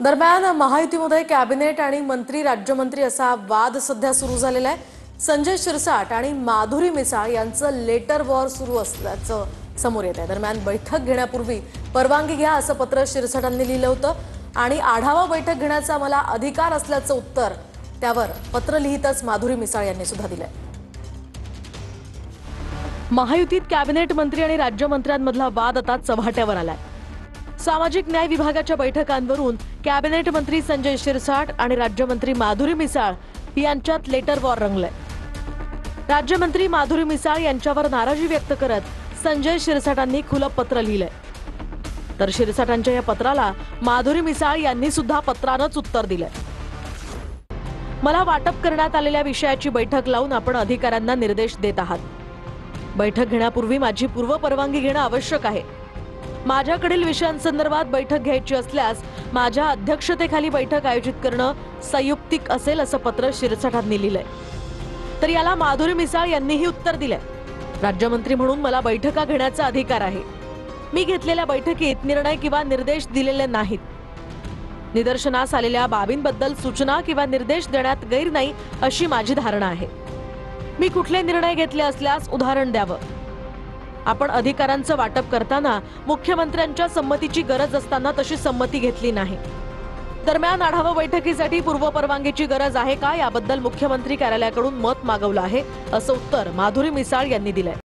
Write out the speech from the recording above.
दरम्यान महायुतीमध्ये कॅबिनेट आणि मंत्री राज्यमंत्री असा वाद सध्या सुरू झालेला आहे। संजय शिरसाट आणि माधुरी मिसाळ यांचं लेटर वॉर सुरू असल्याचं समोर येत आहे। दरम्यान बैठक घेण्यापूर्वी परवानगी घ्या असं पत्र शिरसाटांनी लिहिलं होतं आणि आढावा बैठक घेण्याचा मला अधिकार असल्याचं उत्तर त्यावर पत्र लिहितच माधुरी मिसाळ यांनी सुद्धा दिलंय। महायुतीत कॅबिनेट मंत्री आणि राज्यमंत्र्यांमधला वाद आता चव्हाट्यावर आलाय। सामाजिक न्याय विभागाच्या बैठकांवरून कॅबिनेट मंत्री संजय शिरसाट आणि राज्यमंत्री माधुरी मिसाळ यांच्यात लेटर वॉर रंगलंय। राज्यमंत्री माधुरी मिसाळ यांच्यावर नाराजी व्यक्त करत संजय शिरसाटांनी खुलं पत्र लिहिलंय। तर शिरसाटांच्या या पत्राला माधुरी मिसाळ यांनी सुद्धा पत्रानंच उत्तर दिलंय। मला वाटप करण्यात आलेल्या विषयाची बैठक लावून आपण अधिकाऱ्यांना निर्देश देत आहात। बैठक घेण्यापूर्वी माझी पूर्व परवानगी घेणं आवश्यक आहे। माझ्याकडील विषयांसंदर्भात बैठक घ्यायची असल्यास माझ्या अध्यक्षतेखाली बैठक आयोजित करणं संयुक्तिक असेल असं पत्र शिरसाटांनी लिहिलंय। तर याला माधुरी मिसाळ यांनीही उत्तर दिलंय। राज्यमंत्री म्हणून मला बैठका घेण्याचा अधिकार आहे। मी घेतलेल्या बैठकीत निर्णय किंवा निर्देश दिलेले नाहीत। निदर्शनास आलेल्या बाबींबद्दल सूचना किंवा निर्देश देण्यात गैर नाही अशी माझी धारणा आहे। मी कुठले निर्णय घेतले असल्यास उदाहरण द्यावं। आपण अधिकारांचं वाटप करताना मुख्यमंत्र्यांच्या संमतीची गरज असताना तशी संमती घेतली नाही। दरम्यान आढावा बैठकीसाठी पूर्व परवानगीची गरज आहे का याबद्दल मुख्यमंत्री कार्यालयाकडून मत मागवलं आहे असं उत्तर माधुरी मिसाळ यांनी दिलंय।